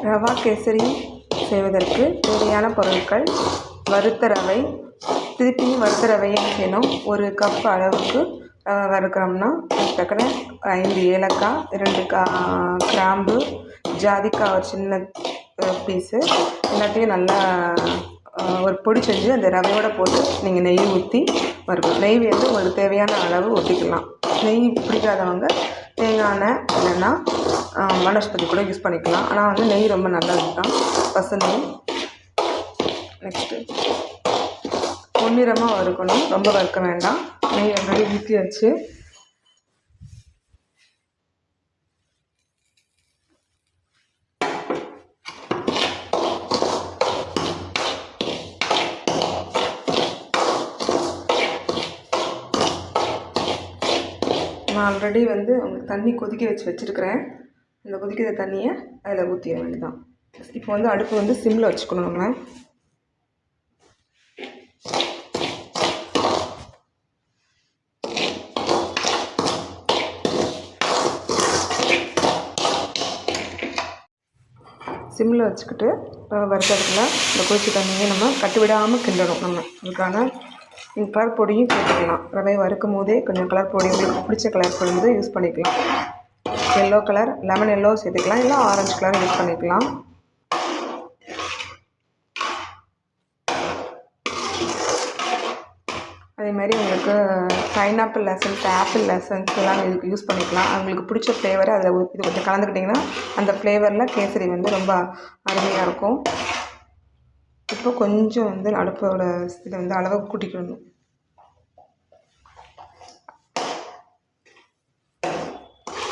ரவா கேசரி செய்வதற்கு தேவையான பொருட்கள்: வறுத்த ரவை. திருப்பியும் வறுத்த ரவையை செய்யணும். 1 கப் அளவுக்கு வறுக்கிறோம்னா தக்கன 5 ஏலக்காய், 2 கிராம்பு, ஜாதிக்காய் ஒரு சின்ன பீஸு எல்லாத்தையும் நல்லா ஒரு பொடி செஞ்சு அந்த ரவையோடு போட்டு நீங்கள் நெய் ஊற்றி வறுக்கணும். நெய் வந்து உங்களுக்கு தேவையான அளவு ஊற்றிக்கலாம். நெய் பிடிக்காதவங்க தேங்காய் எண்ணெய் இல்லைன்னா வனஸ்பதி கூட யூஸ் பண்ணிக்கலாம். ஆனால் வந்து நெய் ரொம்ப நல்லது தான், பசு நெய். நெக்ஸ்ட்டு பொன்னிறமாக வறுக்கணும், ரொம்ப வறுக்க வேண்டாம். நெய் ஆல்ரெடி ஊற்றி வச்சு நான் ஆல்ரெடி வந்து உங்களுக்கு தண்ணி கொதிக்க வச்சுருக்கிறேன். இந்த கொதிக்கிற தண்ணியை அதில் ஊற்றிட வேண்டியதான். இப்போ வந்து அடுப்பு வந்து சிம்மில் வச்சுக்கணும். நம்ம சிம்மில் வச்சுக்கிட்டு வறுத்ததுக்குள்ள இந்த கொதிச்ச தண்ணியை நம்ம கட்டு விடாமல் கிண்டணும். நம்ம அதுக்கான கலர் பொடியும் சேர்த்துக்கலாம். ரவை வறுக்கும் போதே கொஞ்சம் கலர் பொடி உங்களுக்கு பிடிச்ச கலர் பொடி வந்து யூஸ் பண்ணிக்கலாம். எல்லோ கலர், லெமன் எல்லோ சேர்த்துக்கலாம், இல்லை ஆரஞ்சு கலர் யூஸ் பண்ணிக்கலாம். அதேமாதிரி உங்களுக்கு பைனாப்பிள் எசன்ஸ், ஆப்பிள் எசன்ஸ் எல்லாம் இதுக்கு யூஸ் பண்ணிக்கலாம். அவங்களுக்கு பிடிச்ச ஃப்ளேவரை அதில் இது கொஞ்சம் கலந்துக்கிட்டிங்கன்னா அந்த ஃப்ளேவரில் கேசரி வந்து ரொம்ப அருமையாக இருக்கும். இப்போ கொஞ்சம் வந்து அடுப்போட இதை வந்து அளவை கூட்டிக்கணும்.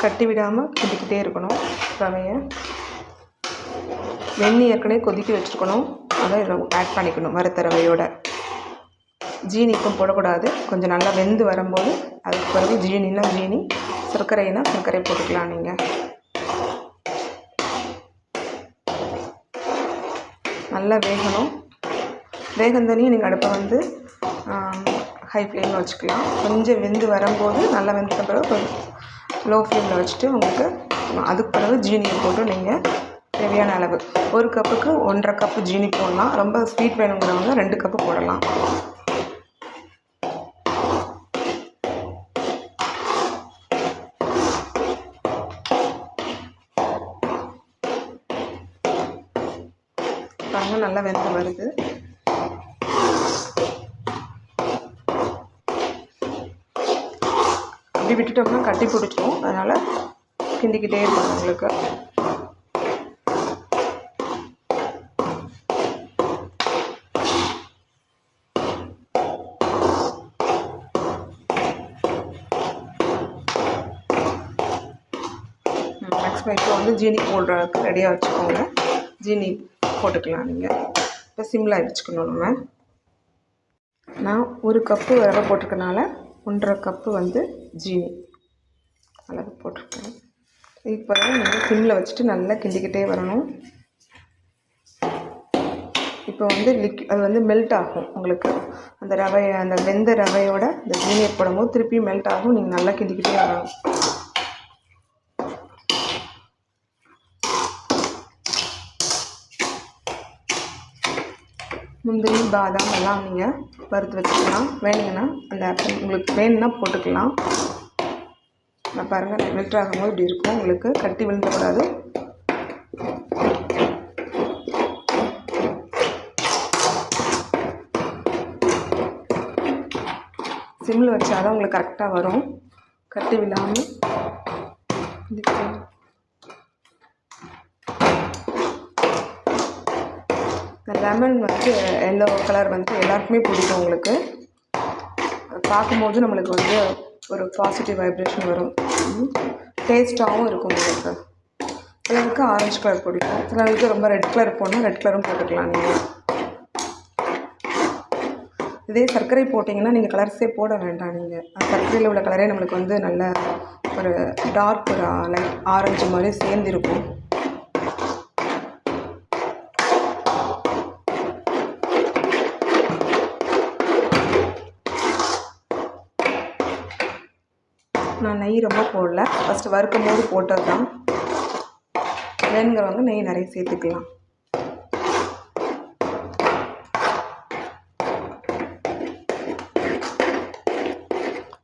கட்டி விடாமல் கிண்டிக்கிட்டே இருக்கணும் ரவையை. வெந்நீர் ஏற்கனவே கொதிக்க வச்சுருக்கணும், அதை ஆட் பண்ணிக்கணும் வறுத்த ரவையோட. ஜீனி இப்போ போடக்கூடாது. கொஞ்சம் நல்லா வெந்து வரும்போது அதுக்கு பிறகு ஜீனினா ஜீனி, சர்க்கரைனா சர்க்கரை போட்டுக்கலாம். நீங்கள் நல்லா வேகணும். வேகந்தனையும் நீங்கள் அடுப்பை வந்து ஹை ஃப்ளேமில் வச்சுக்கலாம். கொஞ்சம் வெந்து வரும்போது நல்லா வெந்த பிறகு கொஞ்சம் லோ ஃப்ளேமில் வச்சுட்டு உங்களுக்கு அதுக்கு பிறகு ஜீனியை போட்டு நீங்கள் தேவையான அளவு 1 கப்புக்கு 1.5 கப்பு ஜீனி போடலாம். ரொம்ப ஸ்வீட் வேணுங்கிறவங்க 2 கப்பு போடலாம். பாருங்க, நல்லா வெந்து வருது. அப்படி விட்டுட்டோம்னா கட்டி பிடிச்சிடும். அதனால் கிண்டிக்கிட்டே இருக்கணும். உங்களுக்கு மேக்ஸிமம் இப்போ வந்து ஜீனி போடுறதுக்கு ரெடியாக வச்சுக்கோங்க. ஜீனி போட்டுக்கலாம். நீங்கள் இப்போ சிம்மில் வச்சுக்கணும். நான் 1 கப்பு ரவை போட்டிருக்கனால 1.5 கப்பு வந்து ஜீனி அளவு போட்டிருக்கேன். இப்போ நீங்கள் சிம்மில் வச்சுட்டு நல்லா கிண்டிக்கிட்டே வரணும். இப்போ வந்து அது வந்து மெல்ட் ஆகும். உங்களுக்கு அந்த ரவையை, அந்த வெந்த ரவையோட இந்த ஜீனியை போடும்போது திருப்பி மெல்ட் ஆகும். நீங்கள் நல்லா கிண்டிக்கிட்டே வரணும். முந்திரி, பாதாம் எல்லாம் நீங்கள் வறுத்து வச்சுக்கலாம். வேணுங்கன்னா அந்த ஆப்பிள் உங்களுக்கு வேணும்னா போட்டுக்கலாம். நான் பாருங்கள், மெல்ட் ஆகும்போது இப்படி இருக்கும். உங்களுக்கு கட்டி விழுந்துடக்கூடாது. சிம்மில் வச்சாதான் உங்களுக்கு கரெக்டாக வரும், கட்டி விழாமல். இந்த லெமன் வந்து எல்லோ கலர் வந்து எல்லாருக்குமே பிடிக்கும். உங்களுக்கு பார்க்கும்போது நம்மளுக்கு வந்து ஒரு பாசிட்டிவ் வைப்ரேஷன் வரும். டேஸ்ட்டாகவும் இருக்கும். உங்களுக்கு சிலருக்கு ஆரஞ்சு கலர் பிடிக்கும், சிலருக்கு ரொம்ப ரெட் கலர் போடணும், ரெட் கலரும் போட்டுக்கலாம். நீங்கள் இதே சர்க்கரை போட்டிங்கன்னா நீங்கள் கலர்ஸே போட வேண்டாம். நீங்கள் சர்க்கரையில் உள்ள கலரே நம்மளுக்கு வந்து நல்ல ஒரு டார்க் ஒரு லைட் ஆரஞ்சு மாதிரி சேர்ந்துருக்கும். நான் நெய் ரொம்ப போடல, ஃபஸ்ட்டு வறுக்கும் போது போட்டது தான். வேணுங்கிறவங்க நெய் நிறைய சேர்த்துக்கலாம்.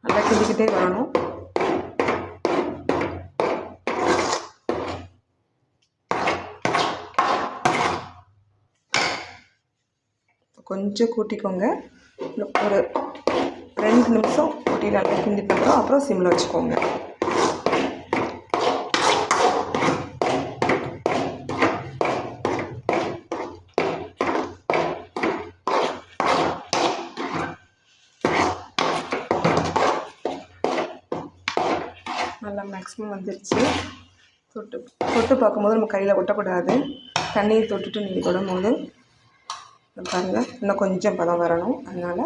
நல்லா கிண்டிக்கிட்டே வரணும். கொஞ்சம் கூட்டிக்கோங்க. ஒரு 2 நிமிஷம் கூட்டி நல்லா கிண்டிட்டு அப்புறம் சிம்மில் வச்சுக்கோங்க. நல்லா மேக்ஸிமம் வந்துருச்சு. தொட்டு பார்க்கும்போது நம்ம கையில் ஒட்டக்கூடாது. தண்ணியை தொட்டுட்டு நீங்கள் தொடும்போது பாருங்கள், இன்னும் கொஞ்சம் பதம் வரணும். அதனால்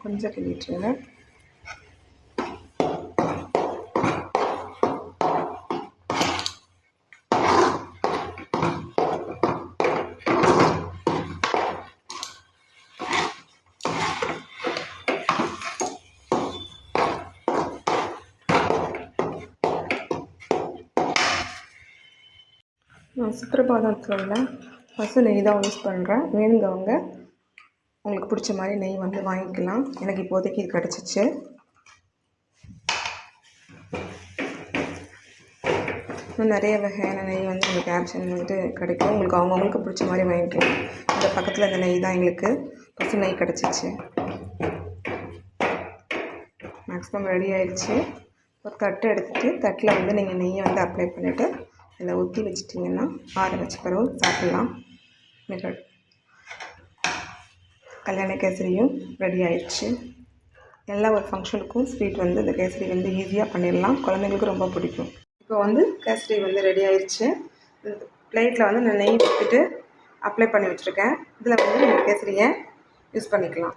கொஞ்சம் கிண்டிட்டுருங்க. நான் சுப்ரபாதத்தில் உள்ள பசு நெய் தான் யூஸ் பண்ணுறேன். வேணுங்கிறவங்க உங்களுக்கு பிடிச்ச மாதிரி நெய் வந்து வாங்கிக்கலாம். எனக்கு இப்போதைக்கு இது கிடச்சிச்சு. இன்னும் நிறைய வகையான நெய் வந்து உங்களுக்கு ஆப்ஷன் வந்துட்டு கிடைக்கும். உங்களுக்கு அவங்கவுங்களுக்கு பிடிச்ச மாதிரி வாங்கிக்கலாம். இந்த பக்கத்தில் இந்த நெய் தான் எங்களுக்கு பசு நெய் கிடச்சிச்சு. மேக்ஸிமம் ரெடி ஆயிடுச்சு. ஒரு தட்டு எடுத்துகிட்டு தட்டில் வந்து நீங்கள் நெய்யை வந்து அப்ளை பண்ணிவிட்டு இதில் ஊற்றி வச்சிட்டிங்கன்னா ஆற வச்ச பிறகு சாப்பிட்லாம். மிக கல்யாண கேசரியும் ரெடி ஆயிடுச்சு. எல்லா ஒரு ஃபங்க்ஷனுக்கும் ஸ்வீட் வந்து இந்த கேசரி வந்து ஈஸியாக பண்ணிடலாம். குழந்தைங்களுக்கு ரொம்ப பிடிக்கும். இப்போ வந்து கேசரி வந்து ரெடி ஆயிடுச்சு. பிளேட்டில் வந்து நான் நெய் ஊற்றிட்டு அப்ளை பண்ணி வச்சுருக்கேன். இதில் வந்து நீங்கள் கேசரியை யூஸ் பண்ணிக்கலாம்.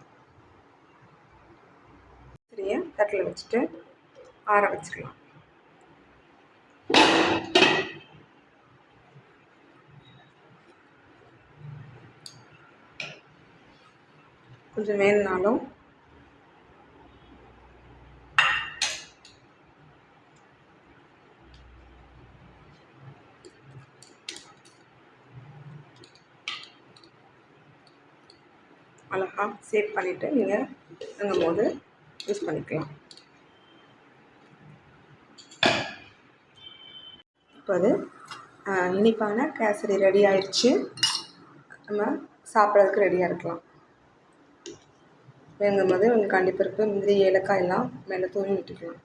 கேசரியை தட்டில் வச்சுட்டு ஆற வச்சுக்கலாம். கொஞ்சம் வேணுனாலும் அழகாக சேவ் பண்ணிவிட்டு நீங்கள் வாங்கும்போது யூஸ் பண்ணிக்கலாம். இப்போ அது இனிப்பான கேசரி ரெடி ஆயிடுச்சு. நம்ம சாப்பிட்றதுக்கு ரெடியாக இருக்கலாம். வேங்கும்போது உங்களுக்கு அண்டிப்பருப்பு, முந்திரி, ஏலக்காய் எல்லாம் மேலே தூவி விட்டுக்கலாம்.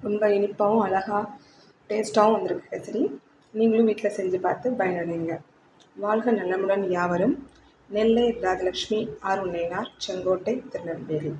ரொம்ப இனிப்பாகவும் அழகாக டேஸ்ட்டாகவும் வந்திருக்கு கேசரி. நீங்களும் வீட்டில் செஞ்சு பார்த்து பயனடைங்க. வாழ்க நலமுடன் யாவரும். நெல்லை ராஜலக்ஷ்மி, ஆர். உன்னைனார், செங்கோட்டை, திருநெல்வேலி.